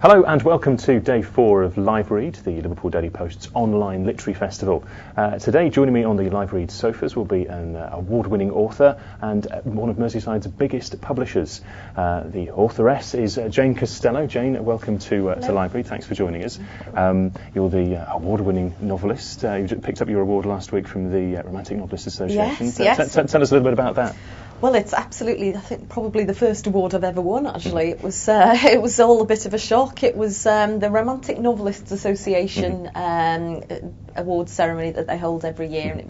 Hello and welcome to day 4 of Live Read, the Liverpool Daily Post's online literary festival. Today, joining me on the Live Read sofas will be an award-winning author and one of Merseyside's biggest publishers. The authoress is Jane Costello. Jane, welcome to Live Read. Thanks for joining us. You're the award-winning novelist. You picked up your award last week from the Romantic Novelists Association. Yes. Tell us a little bit about that. Well, it's absolutely, I think, probably the first award I've ever won, actually. It was all a bit of a shock. It was the Romantic Novelists Association awards ceremony that they hold every year, and it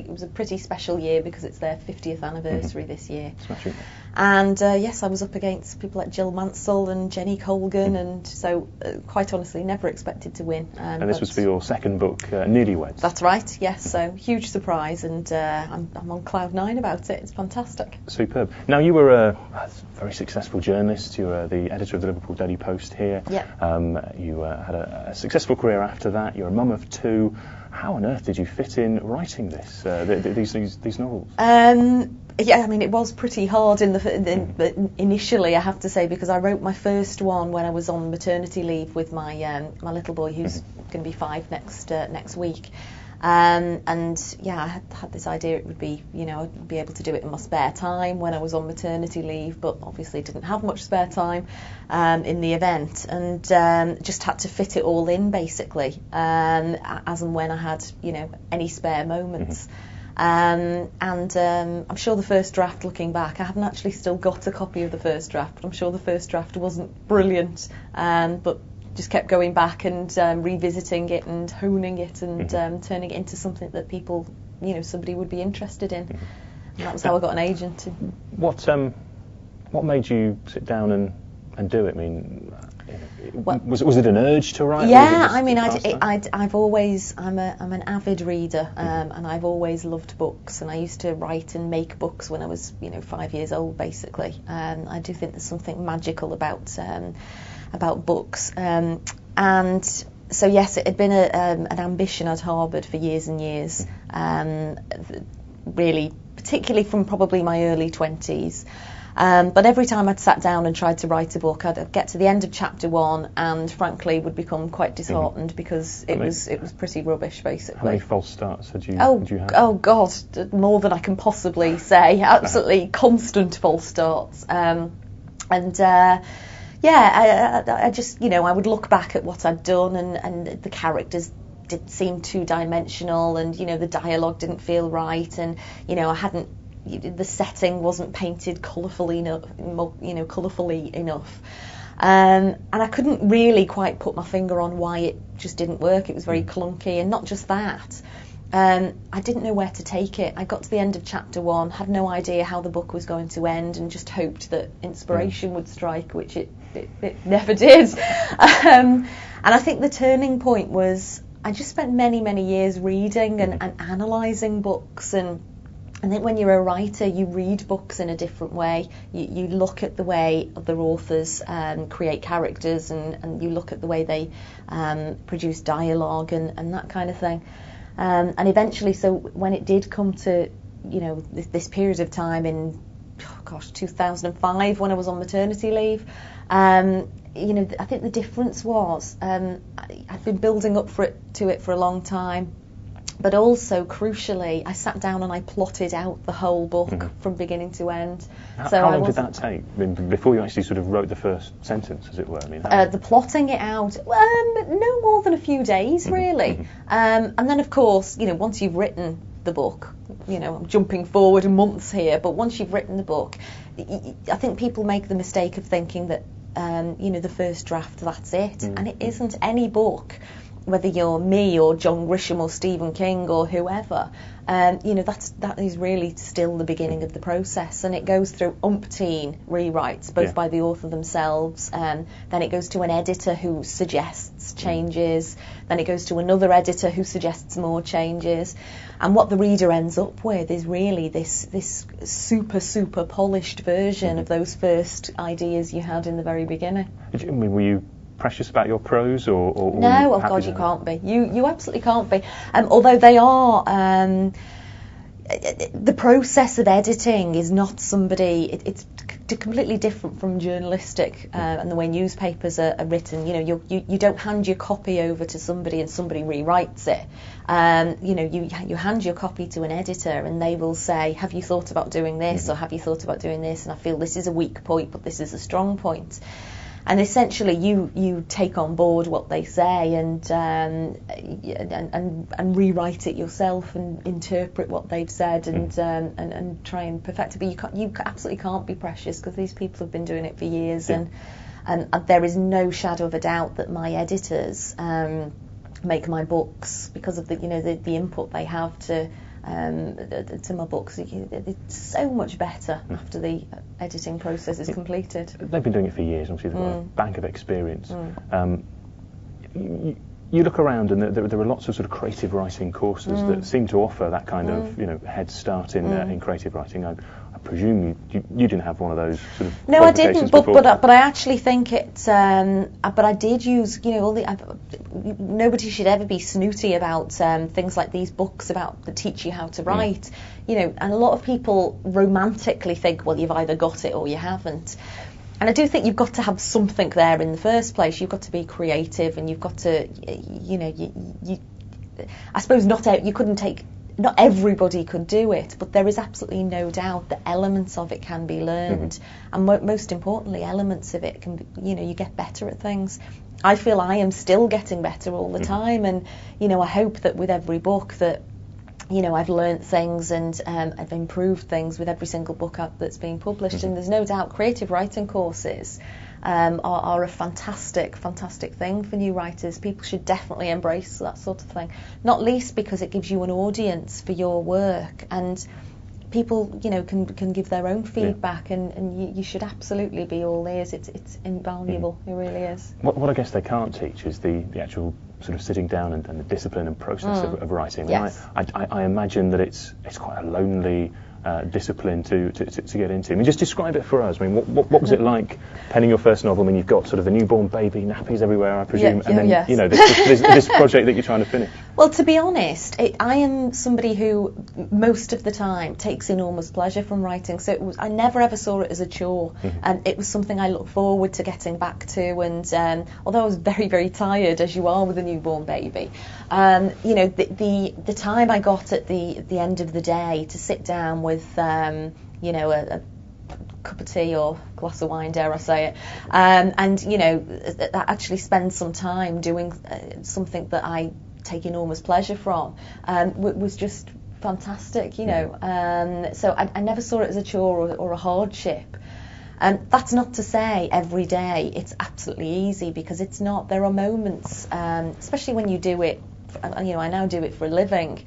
was a pretty special year because it's their 50th anniversary this year. Smashing. And yes, I was up against people like Jill Mansell and Jenny Colgan, and so quite honestly, never expected to win. And this was for your second book, Newlyweds. That's right, yes. So huge surprise, and I'm on cloud 9 about it. It's fantastic. Superb. Now, you were a very successful journalist. You were the editor of the Liverpool Daily Post here. Yeah. You had a successful career after that. You're a mum of 2. How on earth did you fit in writing these novels? Yeah, I mean, it was pretty hard initially, I have to say, because I wrote my first one when I was on maternity leave with my little boy, who's going to be 5 next week. And yeah, I had this idea it would be, I'd be able to do it in my spare time when I was on maternity leave, but obviously didn't have much spare time in the event, and just had to fit it all in, basically, as and when I had, any spare moments. And I'm sure the first draft, looking back, I haven't actually still got a copy of the first draft, but I'm sure the first draft wasn't brilliant, but just kept going back and revisiting it and honing it and turning it into something that people, somebody would be interested in. And that was how I got an agent. What made you sit down and do it? I mean, was it an urge to write? Yeah, I mean, I'm an avid reader, and I've always loved books, and I used to write and make books when I was 5 years old, basically. I do think there's something magical about books, and so yes, it had been an ambition I'd harboured for years and years, really, particularly from probably my early 20s. But every time I'd sat down and tried to write a book, I'd get to the end of chapter 1 and frankly would become quite disheartened because it was pretty rubbish, basically. How many false starts had you had? Oh God, more than I can possibly say. Absolutely constant false starts. I just, I would look back at what I'd done, and the characters did seem two-dimensional, and, the dialogue didn't feel right, and, the setting wasn't painted colourfully enough, and I couldn't really quite put my finger on why it just didn't work. It was very clunky, and not just that. I didn't know where to take it. I got to the end of chapter 1, had no idea how the book was going to end, and just hoped that inspiration would strike, which it never did. And I think the turning point was I just spent many, many years reading and analysing books, and I think when you're a writer, you read books in a different way. You look at the way other authors create characters, and you look at the way they produce dialogue and that kind of thing. And eventually, so when it did come to, this period of time in, 2005, when I was on maternity leave, I think the difference was I'd been building up to it for a long time. But also, crucially, I sat down and I plotted out the whole book from beginning to end. How long did that take? I mean, before you actually sort of wrote the first sentence, as it were? I mean, the plotting it out, no more than a few days, really. And then, of course, once you've written the book, I'm jumping forward months here, but once you've written the book, I think people make the mistake of thinking that, the first draft, that's it. And it isn't. Any book, whether you're me or John Grisham or Stephen King or whoever, that is really still the beginning of the process, and it goes through umpteen rewrites, both by the author themselves, then it goes to an editor who suggests changes, then it goes to another editor who suggests more changes, and what the reader ends up with is really this super polished version of those first ideas you had in the very beginning. Were you precious about your prose, or no? Oh God, you can't be. You absolutely can't be. Although they are. The process of editing is not somebody. It's completely different from journalistic and the way newspapers are written. You know, you don't hand your copy over to somebody and somebody rewrites it. You know, you hand your copy to an editor and they will say, have you thought about doing this, or have you thought about doing this, and I feel this is a weak point but this is a strong point. And essentially, you take on board what they say and rewrite it yourself and interpret what they've said and try and perfect it. But you absolutely can't be precious, because these people have been doing it for years, and there is no shadow of a doubt that my editors make my books because of the input they have to my books. It's so much better after the editing process is completed. They've been doing it for years. Obviously, they've got a bank of experience. You look around, and there are lots of sort of creative writing courses that seem to offer that kind of head start in creative writing. I presume you didn't have one of those sort of No, I didn't, before. but I actually think it's but I did use, nobody should ever be snooty about things like these books that teach you how to write. You know, and a lot of people romantically think, well, you've either got it or you haven't. And I do think you've got to have something there in the first place. You've got to be creative, and you've got to, I suppose not everybody could do it, but there is absolutely no doubt that elements of it can be learned, and most importantly, elements of it can be, you get better at things. I feel I am still getting better all the time, and I hope that with every book that I've learnt things and I've improved things with every single book that's being published. And there's no doubt creative writing courses are a fantastic thing for new writers. People should definitely embrace that sort of thing, not least because it gives you an audience for your work, and people can give their own feedback, and you should absolutely be all ears. It's invaluable. It really is. What I guess they can't teach is the actual sort of sitting down and the discipline and process of writing. Yes. I imagine that it's quite a lonely discipline to get into. I mean, just describe it for us. I mean, what was it like penning your first novel? I mean, you've got sort of a newborn baby, nappies everywhere, I presume, and then this project that you're trying to finish. Well, to be honest, I am somebody who most of the time takes enormous pleasure from writing. So I never ever saw it as a chore, and it was something I looked forward to getting back to. And although I was very, very tired, as you are with a newborn baby, the time I got at the end of the day to sit down with a cup of tea or glass of wine, dare I say it, and actually spend some time doing something that I take enormous pleasure from, was just fantastic. So I never saw it as a chore or a hardship. That's not to say every day it's absolutely easy, because it's not. There are moments, especially when you do it. I now do it for a living.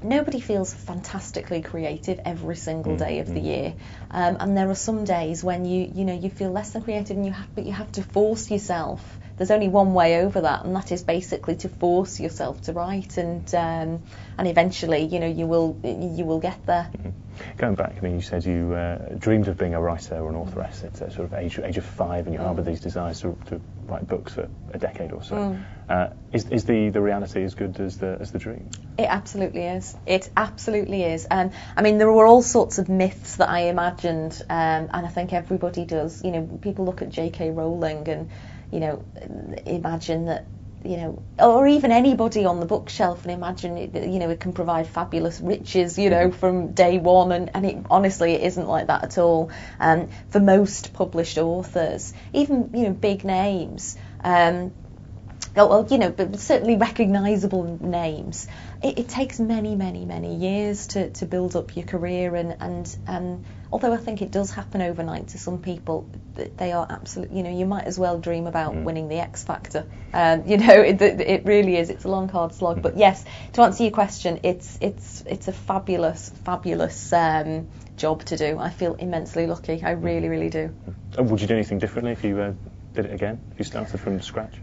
Nobody feels fantastically creative every single day of the year, and there are some days when you feel less than creative, and you have to force yourself. There's only one way over that, and that is basically to force yourself to write, and eventually you will get there. Going back, I mean, you said you dreamed of being a writer or an authoress at sort of age of 5, and you harboured these desires to write books for a decade or so. Is the reality as good as the dream? It absolutely is. It absolutely is. I mean, there were all sorts of myths that I imagined, and I think everybody does. People look at J.K. Rowling and imagine that. Or even anybody on the bookshelf, and imagine it can provide fabulous riches, from day one, and it honestly it isn't like that at all. For most published authors, even big names, but certainly recognisable names, it takes many years to build up your career, and although I think it does happen overnight to some people, they are absolutely, you might as well dream about winning the X Factor. It really is. It's a long, hard slog. But yes, to answer your question, it's a fabulous job to do. I feel immensely lucky. I really, really do. Would you do anything differently if you did it again? If you started from scratch?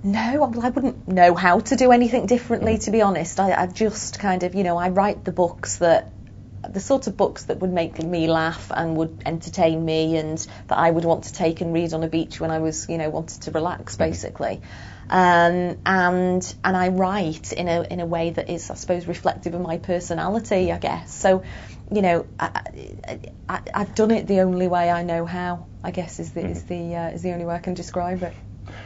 No, I wouldn't know how to do anything differently, to be honest. I just kind of, I write the sort of books that would make me laugh and would entertain me, and that I would want to take and read on a beach when I was, wanted to relax, basically. And I write in a way that is, I suppose, reflective of my personality, I guess. So you know, I've done it the only way I know how, I guess is the only way I can describe it.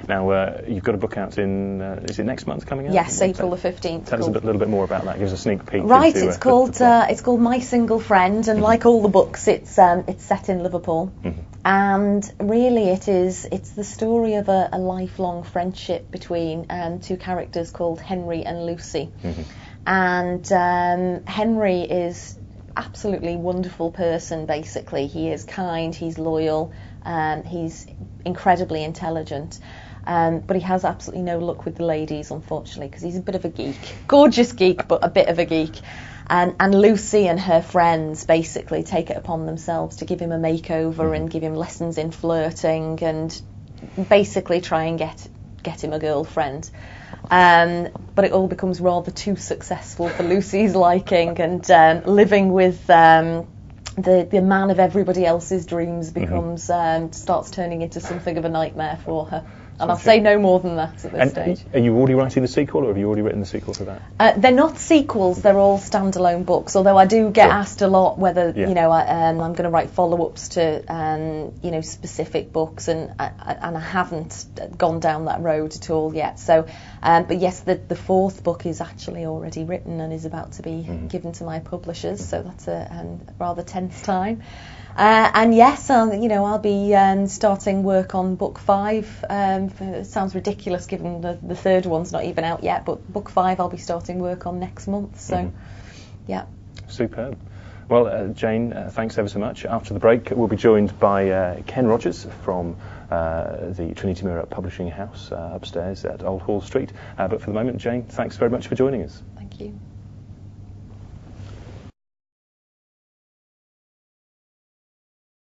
Now, you've got a book out in, is it next month coming out? Yes, April the 15th. Tell us a little bit more about that. Give us a sneak peek. Right, into, it's called My Single Friend, and like all the books, it's set in Liverpool. And really it's the story of a lifelong friendship between two characters called Henry and Lucy. And Henry is absolutely wonderful person, basically. He is kind, he's loyal, he's incredibly intelligent. But he has absolutely no luck with the ladies, unfortunately, because he's a bit of a geek. Gorgeous geek, but a bit of a geek. And Lucy and her friends basically take it upon themselves to give him a makeover and give him lessons in flirting and basically try and get him a girlfriend. But it all becomes rather too successful for Lucy's liking, and living with the man of everybody else's dreams becomes starts turning into something of a nightmare for her. And I'll say no more than that at this stage. Are you already writing the sequel, or have you already written the sequel to that? They're not sequels, they're all standalone books, although I do get asked a lot whether, you know, I'm going to write follow-ups to, you know, specific books, and I haven't gone down that road at all yet. So, but yes, the fourth book is actually already written and is about to be given to my publishers, so that's a rather tense time. And yes, you know, I'll be starting work on book 5. It sounds ridiculous given the third one's not even out yet, but book 5 I'll be starting work on next month. So, yeah. Superb. Well, Jane, thanks ever so much. After the break, we'll be joined by Ken Rogers from the Trinity Mirror Publishing House upstairs at Old Hall Street. But for the moment, Jane, thanks very much for joining us. Thank you.